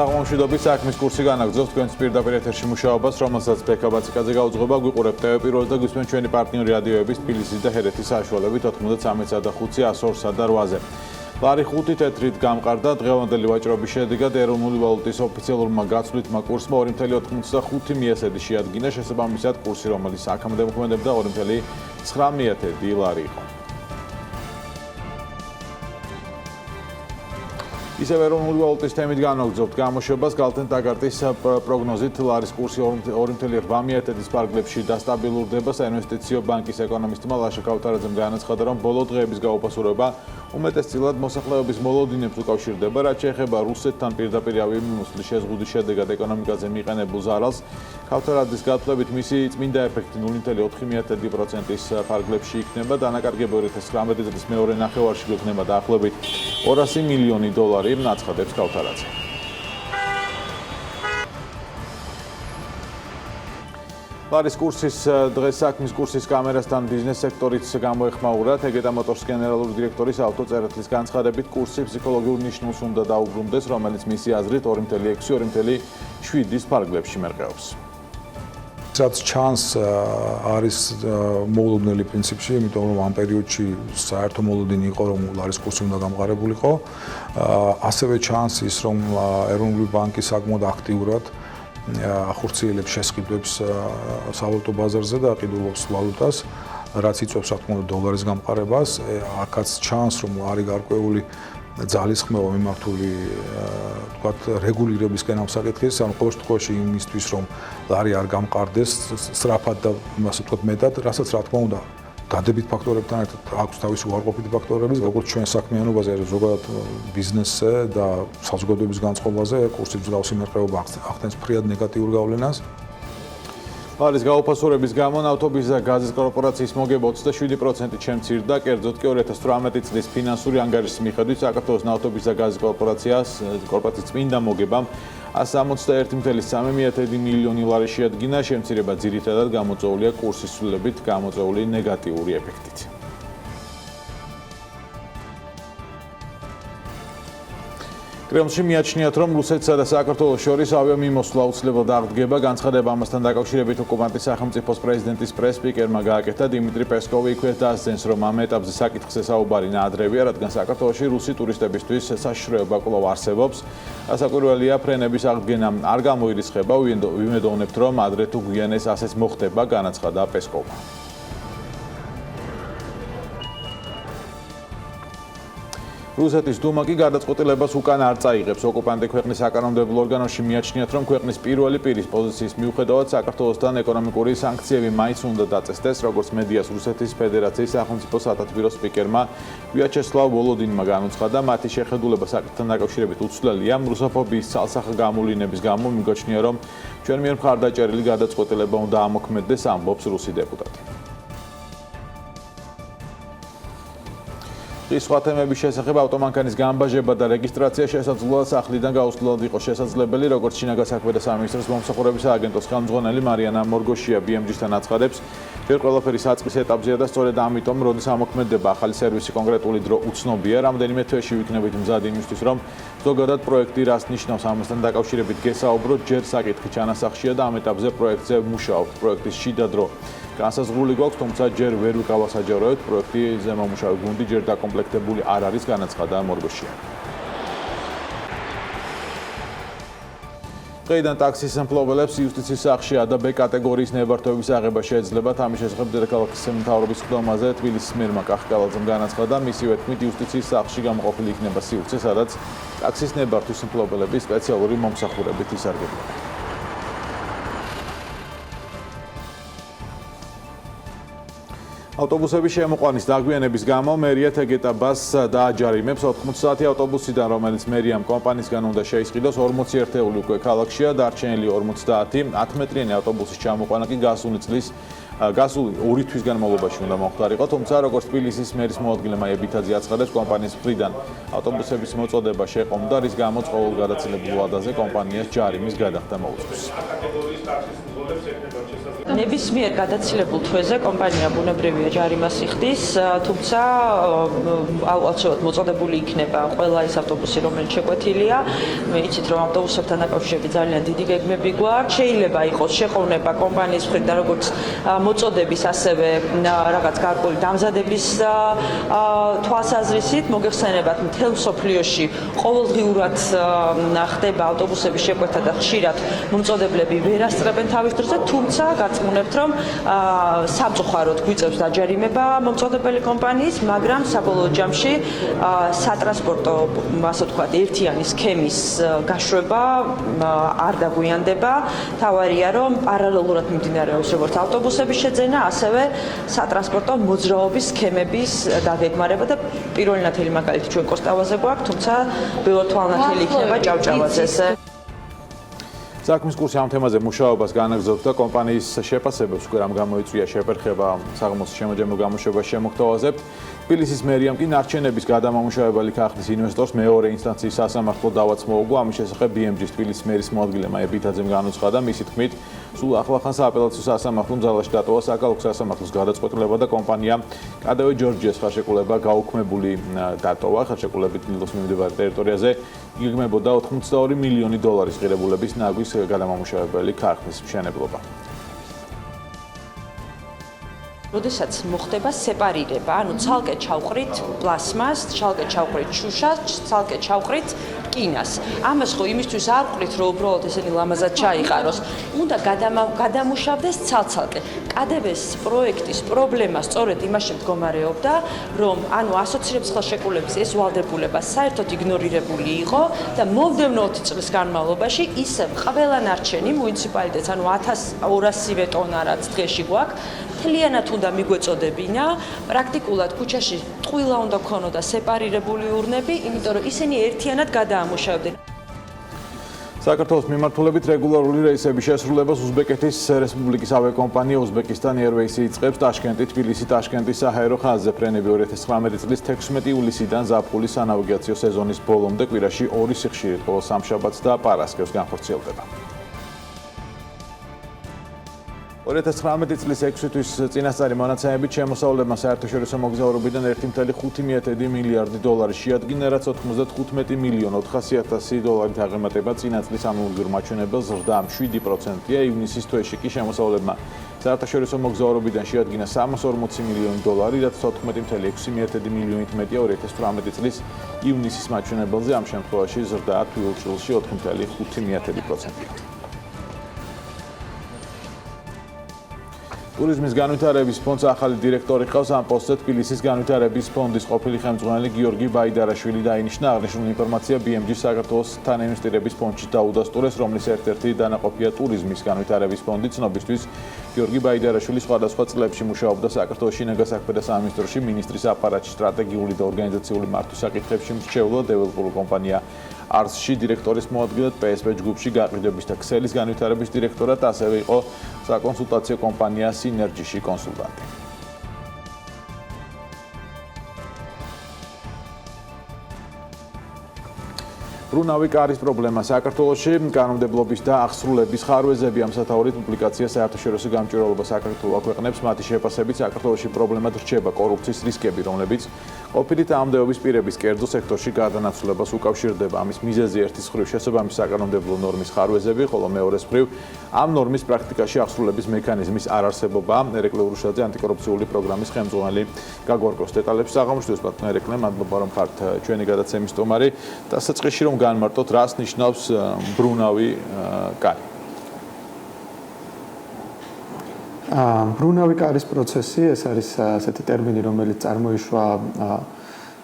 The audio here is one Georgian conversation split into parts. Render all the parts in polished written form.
საღამომშვიდობის საქმის კურსი განაგრძობს თქვენს პირდაპირ ეთერში მუშაობას, რომელსაც ბექაბაციკაძე გაუძღვება, გვიყურებთ TV პირველს და გვისმენთ ჩვენი პარტნიორი რადიოების თბილისის და ჰერეთის საშუალებით 93.5-100-სა და 8-ზე. ლარი 5 თეთრით გამყარდა დღევანდელი ვაჭრობის შედეგად ეროვნული ვალუტის ოფიციალურმა გაცვლითმა კურსმა 2.85 მიესედი შეადგინა, შესაბამისად კურსი, რომელიც აქამდე მოქმედებდა 2.19 ლარი იყო. ისევ ეროვნული ვალუტის თემით განაგრძობთ გამოშვებას, გალთენ ტაგარტის პროგნოზით ლარის კურსი 2.8 ფარგლებში დასტაბილურდება. საინვესტიციო ბანკის ეკონომისტმა ლაშა ქავთარაძემ განაცხადა, რომ ბოლო დღეების გაუფასურება უმეტესწილად მოსახლეობის მოლოდინებს უკავშირდება, რაც შეეხება რუსეთთან პირდაპირ ავიამიმოსვლის შეზღუდვის შედეგად ეკონომიკაზე მიყენებულ ზარალს. ქავთარაძის გათვლებით მისი წმინდა ეფექტი 0.4%-ის ფარგლებში იქნება, დანაკარგება 2019 წლის მეორე ნახევარში გვექნება დაახლოებით $200 მილიონი. ნაცხადებს ქავთარაძე. ლარის კურსის დღეს საქმის კურსის კამერასთან ბიზნეს სექტორიც გამოეხმაურა. თეგეტა მოტორის გენერალური დირექტორის ავტოწერეთლის განცხადებით, კურსი ფსიქოლოგიურ ნიშნულს უნდა დაუბრუნდეს, რომელიც მისი აზრით 2.6-2.7 ფარგლებში მერყეობს. რაც ჩანს არის მოულოდნელი პრინციპში, იმიტომ რომ ამ პერიოდში საერთო მოულოდინი იყო, რომ ლარის კურსი უნდა გამყარებულიყო. ასევე ჩანს ის, რომ ეროვნული ბანკი საკმაოდ აქტიურად ახორციელებს შესყიდვებს სავალუტო ბაზარზე და აყიდულობს ვალუტას, რაც იწვევს რა თქმა უნდა დოლარის გამყარებას. აქაც ჩანს, რომ არის გარკვეული ძალისხმევა მიმართული თქვათ რეგულირებისკენ ამ საკითხის, ანუ ყოველ შემთხვევაში იმისთვის, რომ ლარი არ გამყარდეს სწრაფად და ასე ვთქვათ მეტად, რასაც რა თქმა უნდა დადებით ფაქტორებთან ერთად აქვს თავისი უარყოფითი ფაქტორები, როგორც ჩვენ საქმიანობაზე, ზოგადად ბიზნესზე და საზოგადოების განწყობაზე კურსის მსგავსი მერყეობა ახდენს ფრიად ნეგატიურ გავლენას. ლარის გაუფასურების გამო ავტობუსის და გაზის კორპორაციის მოგება 27%-ით შემცირდა, კერძოდ კი 2018 წლის ფინანსური ანგარიშის მიხედვით საქართველოს ავტობუსის და გაზის კორპორაციის წმინდა მოგებამ 161.3 მილიონი ლარი შეადგინა, შემცირება ძირითადად გამოწვეულია კურსის ცვლილებით გამოწვეული ნეგატიური ეფექტით. კრემლში მიაჩნიათ, რომ რუსეთსა და საქართველოს შორის ავიამიმოსვლა აუცილებლად აღდგება. განცხადება ამასთან დაკავშირებით ოკუპანტის სახელმწიფოს პრეზიდენტის პრეს-სპიკერმა გააკეთა. დიმიტრი პესკოვი იქვე დასძენს, რომ ამ ეტაპზე საკითხზე საუბარი ნაადრევია, რადგან საქართველოში რუსი ტურისტებისთვის საშიშროება კვლავ არსებობს. გასაკვირველია, ფრენების აღდგენა არ გამოირისხება. ვიმედოვნებთ, რომ ადრე თუ გვიან ეს ასეც მოხდება, განაცხადა პესკოვმა. რუსეთის დუმა კი გადაწყვეტილებას უკან არ წაიღებს. ოკუპანტი ქვეყნის საკანონმდებლო ორგანოში მიაჩნიათ, რომ ქვეყნის პირველი პირის პოზიციის მიუხედავად საქართველოსთან ეკონომიკური სანქციები მაინც უნდა დაწესდეს, როგორც მედიას რუსეთის ფედერაციის სახელმწიფო სათათბირო სპიკერმა ვიაჩესლავ ვოლოდინმა განუცხადა, მათი შეხედულება საკითხთან დაკავშირებით უცვლელია. რუსოფობიის ცალსახა გამოვლინების გამო მიგოჩნია, რომ ჩვენ მიერ მხარდაჭერილი გადაწყვეტილება უნდა ამოქმედდეს, ამბობს რუსი დეპუტატი. სხვა თემების შესახებ ავტომანქანის გამბაჟება და რეგისტრაცია შესაძლოა სახლიდან გაუსვლელად იყოს შესაძლებელი, როგორც შინაგან საქმეთა სამინისტროს მომსახურების სააგენტოს ხელმძღვანელი მარიანა მორგოშია BMG-თან აცხადებს, ჯერ ყველაფერი საწყის ეტაპზეა და სწორედ ამიტომ, როდის ამოქმედდება ახალი სერვისი, კონკრეტული დრო უცნობია. რამდენიმე თვეში ვიქნებით მზად იმისთვის, რომ ზოგადად პროექტი რას ნიშნავს ამასთან დაკავშირებით გესაუბროთ, ჯერ საკითხი ჩანასახშია და ამ ეტაპზე პროექტზე ვმუშაობთ. პროექტის შიდა დრო განსაზღვრული გვაქვს, თუმცა ჯერ ვერ ვიკავასაჯაროებთ, პროექტზე მომუშავე გუნდი ჯერ დაკომპლექტებული არ არის, განაცხადა მორგოშია. დღეიდან ტაქსის მფლობელებს იუსტიციის სახლში A და B კატეგორიის ნებართვების აღება შეეძლებათ. ამის შესახებ დედაქალაქის მთავრობის ხდომაზე თბილისის მერმა კახკალაძემ განაცხადა, მისივე თქმით იუსტიციის სახლში გამოყოფილი იქნება სივრცე, სადაც ტაქსის ნებართვის მფლობელები სპეციალური მომსახურებით ისარგებლობენ. ავტობუსების შემოყვანის დაგვიანების გამო მერია თეგეტა ბასს დააჯარიმებს 80 საათი ავტობუსიდან, რომელიც მერიამ კომპანიისგან უნდა შეისყიდოს 40 ერთეული უკვე ქალაქშია, დარჩენილი 50 10-მეტრიანი ავტობუსის ჩამოყვანა კი გასული 2 თვის განმავლობაში უნდა მომხდარიყო, თუმცა როგორც თბილისის მერის მოადგილე მაია ბითაძე აცხადებს, კომპანიის მხრიდან ავტობუსების მოწოდება შეყომდა, რის გამოც ყოველ გადაცილებულ ვადაზე კომპანიას ჯარიმის გადახდა მოუწევს. ნებისმიერ გადაცილებულ თვეზე კომპანია ბუნებრივია შეუძლებელია ჯარიმას იხდის, თუმცა აუცილებლად მოწოდებული იქნება ყველა ის ავტობუსი, რომელიც შეკვეთილია. მე იცით, რომ ავტობუსებთან დაკავშირებით ძალიან დიდი გეგმები გვაქვს. შეიძლება იყოს შეყოვნება კომპანიის მხრიდან როგორც მოწოდების, ასევე რაღაც გარკვეული დამზადების თვალსაზრისით. მოგეხსენებათ, მთელ მსოფლიოში ყოველდღიურად ხდება ავტობუსების შეკვეთა და ხშირად მომწოდებლები ვერ ასწრებენ თავის დროზე, თუმცა გაწმუნებთ, რომ სამწუხაროდ გვიწევს დაჯარიმება მომწოდებელი კომპანიის, მაგრამ საბოლოო ჯამში სატრანსპორტო, ასე ვთქვათ, ერთიანი სქემის გაშვება არ დაგვიანდება. თავარია, რომ პარალელურად მიმდინარეობს როგორც ავტობუსების შეძენა, ასევე სატრანსპორტო მოძრაობის სქემების დაგეგმარება და პირველი ნათელი მაგალითი ჩვენ კოსტავაზე გვაქვს, თუმცა ბევრთვალნათელი იქნება ჭავჭავაზეზე. საქმის კურსი ამ თემაზე მუშაობას განაგრძობს და კომპანიის შეფასებებს უკვე რამ გამოიწვია შეფერხება საღამოს შემოჯამო გამოშვებას შემოგთავაზებთ. თბილისის მერიამ კი ნარჩენების გადამამუშავებელი ქახნის ინვესტორს მეორე ინსტანციის სასამართლო დავაც მოუგო. ამის შესახებ BMG-ის თბილისის მერის მოადგილე მაია ბითაძემ განუცხადა, მისი თქმით, სულ ახლახან სააპელაციო სასამართლომ ძალაში დატოვა საკალათო სასამართლოს გადაწყვეტილება და კომპანია KDW ჯორჯიას ხელშეკრულება გაუქმებული დატოვა. ხელშეკრულებით დილოს მიმდებარე ტერიტორიაზე იგეგმებოდა 82 მილიონი დოლარის ღირებულების ნაგვის გადამამუშავებელი ქარხნის მშენებლობა. როდესაც მოხდება სეპარირება, ანუ ცალკე ჩავყრით პლასმას, ცალკე ჩავყრით შუშას, ცალკე ჩავყრით რკინას. ამას ხო იმისთვის არ ვყრით, რომ უბრალოდ ესენი ლამაზად ჩაიყაროს. უნდა გადამუშავდეს ცალ-ცალკე. KDW-ს პროექტის პრობლემა სწორედ იმაში მდგომარეობდა, რომ ანუ ასოცირების ხელშეკრულების ეს ვალდებულება საერთოდ იგნორირებული იყო და მომდევნო 20 წლის განმავლობაში ისევ ყველა ნარჩენი მუნიციპალიტეტს, ანუ 1200 ტონა რაც დღეში გვაქვს, მთლიანად უნდა მიგვეწოდებინა, პრაქტიკულად ქუჩაში ტყუილა უნდა ქონოდა სეპარირებული ურნები, იმიტომ რომ ისინი ერთიანად გადაამუშავდნენ. საქართველოს მიმართულებით რეგულარული რეისების შესრულებას უზბეკეთის რესპუბლიკის ავიაკომპანია Uzbekistan Airways იწყებს ტაშკენტი, თბილისი, ტაშკენტის საჰაერო ხაზზე. ფრენები 2019 წლის 16 ივლისიდან ზაფხულის სანავიგაციო სეზონის ბოლომდე კვირაში 2 სიხშირით ყოველ სამშაბათს და პარასკევს განხორციელდება. 2019 წლის 6 თვის წინასწარი მონაცემებით შემოსავლებმა საერთაშორისო მოგზაურობიდან 1.5 მილიარდი დოლარი შეადგინა, რაც 95 მილიონ 400.000 დოლარით აღემატება წინა წლის ამოვიგურ მაჩვენებელს, ზრდა 7%-ია. ივნისის თვეში კი შემოსავლებმა საერთაშორისო მოგზაურობიდან შეადგინა 340 მილიონი დოლარი, რაც 14.6 მილიონით მეტია 2018 წლის ივნისის მაჩვენებელზე. ამ შემთხვევაში ზრდა თვიულ წილში 4.5%-ია. ტურიზმის განვითარების ფონდს ახალი დირექტორი ყავს. ამ პოსტზე თბილისის განვითარების ფონდის ყოფილი ხელმძღვანელი გიორგი ბაიდარაშვილი დაინიშნა. აღნიშნული ინფორმაცია BMG საქართველოს თანაინვესტირების ფონდში დაუდასტურეს, რომლის ერთ-ერთი დანაყოფია ტურიზმის განვითარების ფონდი. ცნობისთვის გიორგი ბაიდარაშვილი სხვადასხვა წლებში მუშაობდა საქართველოს შინაგან საქმეთა სამინისტროში, მინისტრის აპარატში, სტრატეგიული და ორგანიზაციული მართვის საკითხებში მრჩევლად, დეველოპერულ კომპანია ARS-ში დირექტორის მოადგილედ, PSP ჯგუფში გაყიდვების და ქსელის განვითარების დირექტორად, ასევე იყო საკონსულტაციო კომპანია Synergy-ში კონსულტანტი. ბრუნავი კარის პრობლემა საქართველოში, კანონმდებლობის და აღსრულების ხარვეზები ამ სათაურით პუბლიკაცია საერთაშორისო გამჭვირვალობა საქართველოს აქვეყნებს. მათი შეფასებით საქართველოში პრობლემად რჩება კორუფციის რისკები, რომლებიც ყოფილი თანამდებობის პირების კერძო სექტორში გადანაცვლებას უკავშირდება. ამის მიზეზი ერთის მხრივ შესაბამის საკანონმდებლო ნორმის ხარვეზები, ხოლო მეორეს მხრივ ამ ნორმის პრაქტიკაში აღსრულების მექანიზმის არარსებობა. ერეკლე ურუშაძე ანტიკორუფციული პროგრამის ხელმძღვანელი გაგვარკვევს დეტალებს. საღამოშვილს ბატონო ერეკლე, მადლობა რომ ხართ ჩვენი გადაცემის სტუმარი. დასაწყისში რომ განმარტოთ, რას ნიშნავს ბრუნავი კარი? ბრუნავი კარის პროცესი, ეს არის ასეთი ტერმინი, რომელიც წარმოიშვა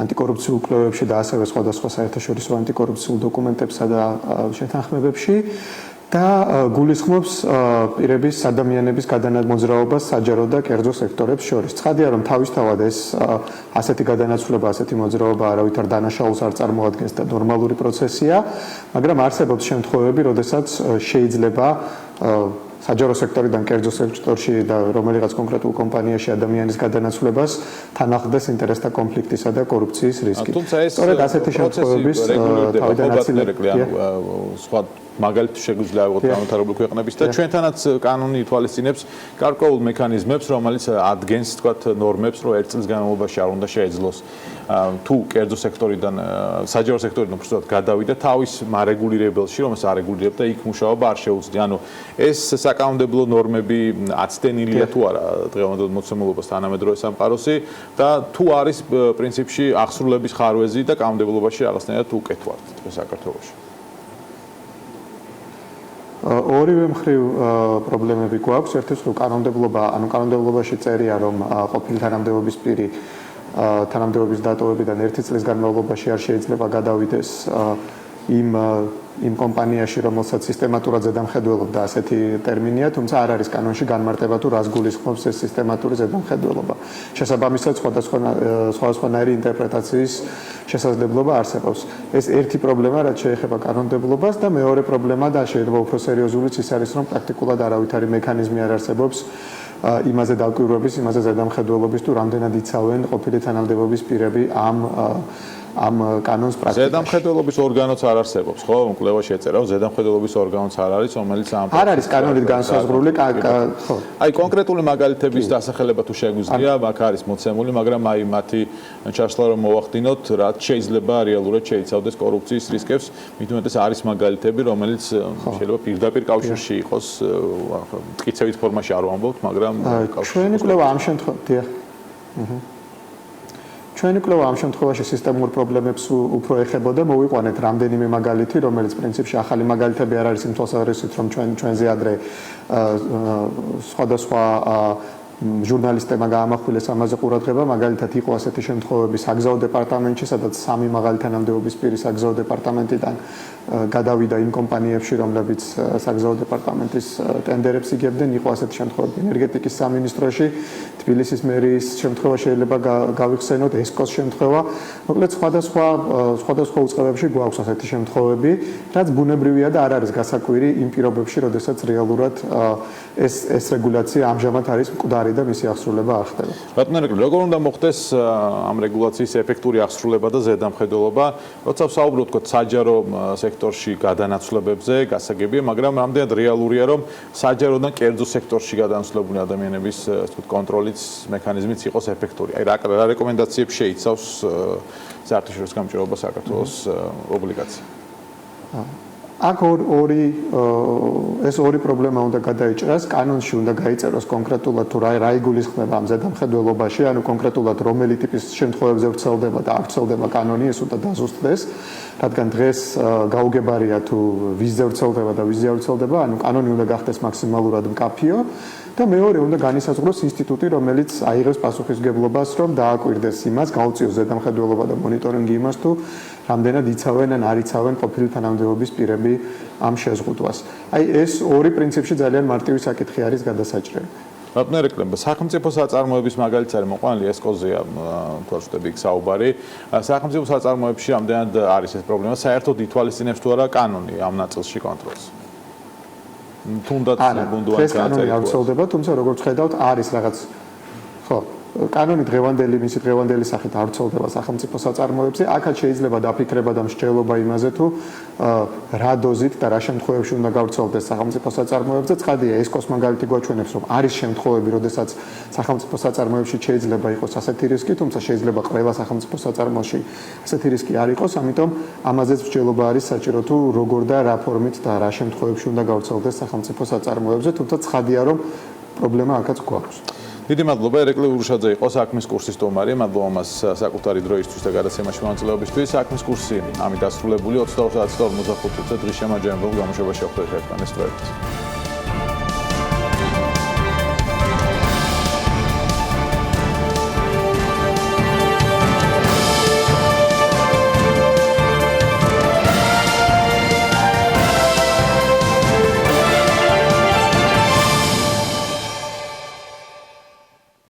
ანტიკორუფციულ კვლევებში და ასევე სხვადასხვა საერთაშორისო ანტიკორუფციულ დოკუმენტებსა და შეთანხმებებში და გულისხმობს პირების, ადამიანების გადამოძრაობას საჯარო და კერძო სექტორებს შორის. ცხადია, რომ თავისთავად ეს ასეთი გადანაცვლება, ასეთი მოძრაობა არავითარ დანაშაულს არ წარმოადგენს და ნორმალური პროცესია, მაგრამ არსებობს შემთხვევები, როდესაც შეიძლება საჯარო სექტორიდან კერძო სექტორში და რომელიღაც კონკრეტულ კომპანიაში ადამიანის გადანაცვლებას თანახმდეს ინტერესთა კონფლიქტისა და კორუფციის რისკი. თუმცა ეს სწორედ ასეთი შემთხვევების თავიდან აცილება. სხვა მაგალითად შეგვიძლია ავიღოთ განვითარებული ქვეყნების და ჩვენთანაც კანონი ითვალისწინებს გარკვეულ მექანიზმებს, რომელიც ადგენს, თქვათ, ნორმებს, რომ ერთ წლის განმავლობაში არ უნდა შეეძლოს თუ კერძო სექტორიდან, საჯარო სექტორიდან უბრალოდ გადავიდა თავის მარეგულირებელში, რომელსაც არეგულირებდა, იქ მუშაობა არ შეუძლია. ანუ ეს საკანონმდებლო ნორმები აცდენილია თუ არა დღევანდელ მოცემულობას თანამედროვე სამყაროსი და თუ არის პრინციპში აღსრულების ხარვეზი და კანონმდებლობაში რაღაცნაირად უკეთ ვართ თქვენ საქართველოში. ორივე მხრივ პრობლემები გვაქვს. ერთის მხრივ კანონმდებლობაში წერია, რომ ყოფილი თანამდებობის პირი თანამდებობის დატოვებიდან 1 წლის განმავლობაში არ შეიძლება გადავიდეს იმ კომპანიაში, რომელსაც სისტემატურად ზედამხედველობდა, ასეთი ტერმინია, თუმცა არ არის კანონში განმარტება თუ რას გულისხმობს ეს სისტემატური ზედამხედველობა. შესაბამისად, სხვადასხვანაირი ინტერპრეტაციის შესაძლებლობა არსებობს. ეს ერთი პრობლემა, რაც შეეხება კანონმდებლობას და მეორე პრობლემა და შეიძლება უფრო სერიოზულიც ის არის, რომ პრაქტიკულად არავითარი მექანიზმი არ არსებობს იმაზე დაკვირვების, იმაზე ზედამხედველობის თუ რამდენად იცავენ ყოფილი თანამდებობის პირები ამ კანონს პრაქტიკაში. ზედამხედველობის ორგანოც არ არსებობს, ხო? კვლევა შეწერა, რომ ზედამხედველობის ორგანოც არ არის, რომელიც არ არის კანონით განსაზღვრული, ხო. აი კონკრეტული მაგალითების დასახელება თუ შეგვიძლია, აქ არის მოცემული, მაგრამ აი მათი ჩაშლა რომ მოვახდინოთ, რაც შეიძლება რეალურად შეიცავდეს კორუფციის რისკებს, მით უმეტეს არის მაგალითები, რომელიც შეიძლება პირდაპირ კავშირში იყოს, მტკიცებით ფორმაში არ ვამბობთ, მაგრამ ჩვენი კვლევა ამ შემთხვევაში ჩვენი კვლევა ამ შემთხვევაში სისტემურ პრობლემებს უფრო ეხებოდა. მოვიყვანეთ რამდენიმე მაგალითი, რომელიც პრინციპში ახალი მაგალითები არ არის იმ თვალსაზრისით, რომ ჩვენზე ადრე სხვადასხვა ჟურნალისტებმა გაამახვილეს ამაზე ყურადღება. მაგალითად იყო ასეთი შემთხვევები საგზაო დეპარტამენტში, სადაც 3 მაღალი თანამდებობის პირი საგზაო დეპარტამენტიდან გადავიდა იმ კომპანიებში, რომლებიც საგზაო დეპარტამენტის ტენდერებს იგებდნენ. იყო ასეთი შემთხვევები ენერგეტიკის სამინისტროში, თბილისის მერიის შემთხვევა შეიძლება გავიხსენოთ, ესკოს შემთხვევა. მოკლედ სხვადასხვა უწყებებში გვაქვს ასეთი შემთხვევები, რაც ბუნებრივია და არ არის გასაკვირი იმ პირობებში, როდესაც რეალურად ეს რეგულაცია ამჟამად არის მკვდარი და მისი აღსრულება არ ხდება. ბატონო რეგულატორი, როგორ უნდა მოხდეს ამ რეგულაციის ეფექტური აღსრულება და ზედამხედველობა, როცა ვსაუბრობთ თქო საჯარო სექტორში გადანაცვლებებზე, გასაგებია, მაგრამ რამდენად რეალურია, რომ საჯაროდან კერძო სექტორში გადანაცვლებული ადამიანების თქო კონტროლის მექანიზმიც იყოს ეფექტური. აი რა რეკომენდაციებს შეიცავს საერთაშორისო გამჭირვება საქართველოს ობლიგაცია. აქ ორი პრობლემა უნდა გადაიჭრას. კანონში უნდა გაიწეროს კონკრეტულად თუ რა იგულისხმება ამ ზედამხედველობაში, ანუ კონკრეტულად რომელი ტიპის შემთხვევებზე ვრცელდება და არ ვრცელდება კანონი, ეს უნდა დაზუსტდეს, რადგან დღეს გაუგებარია თუ ვიზზე ვრცელდება და ვიზზე არ ვრცელდება, ანუ კანონი უნდა გახდეს მაქსიმალურად მკაფიო და მეორე უნდა განისაზღვროს ინსტიტუტი, რომელიც აიღებს პასუხისმგებლობას, რომ დააკვირდეს იმას, გაუწიოს ზედამხედველობა და მონიტორინგი იმას, თუ რამდენად იცავენ ან არ იცავენ ყოფილი თანამდებობის პირები ამ შეზღუდვას. აი ეს ორი პრინციპში ძალიან მარტივი საკითხი არის გადასაჭრელი. ბატონო რეგულატორი, სახელმწიფო საწარმოების მაგალითად არის მოყვანილი ესკოზია თუ არ ვწდები იქ საუბარი. სახელმწიფო საწარმოებში რამდენად არის ეს პრობლემა, საერთოდ ითვალისწინებს თუ არა კანონი ამ ნაწილში კონტროლს. თუნდაც ბუნდოვანი კანონი არ ვრცელდება, თუმცა როგორც ხედავთ, არის რაღაც ხო კანონი მისი დღევანდელი სახით არ ვრცელდება სახელმწიფო საწარმოებზე. აქაც შეიძლება დაფიქრება და მსჯელობა იმაზე, თუ რა დოზით და რა შემთხვევებში უნდა გავრცელდეს სახელმწიფო საწარმოებზე. ცხადია, ესკოს მაგალითი გვაჩვენებს, რომ არის შემთხვევები, როდესაც სახელმწიფო საწარმოებში შეიძლება იყოს ასეთი რისკი, თუმცა შეიძლება ყველა სახელმწიფო საწარმოში ასეთი რისკი არ იყოს, ამიტომ ამაზეც მსჯელობა არის საჭირო, თუ როგორ და რა ფორმით და რა შემთხვევებში უნდა გავრცელდეს სახელმწიფო საწარმოებზე, თუმცა ცხადია, რომ პრობლემა აქაც გვაქვს. დიდი მადლობა ერეკლე ურუშაძე იყო საქმის კურსის სტუმარი. მადლობა მას საკუთარი დროისთვის და გადაცემაში მონაწილეობისთვის. საქმის კურსი ამით დასრულებული 22:45 დღის შემაჯამებლად გამოშვებაში ახლა ერთმანეთს დროებით.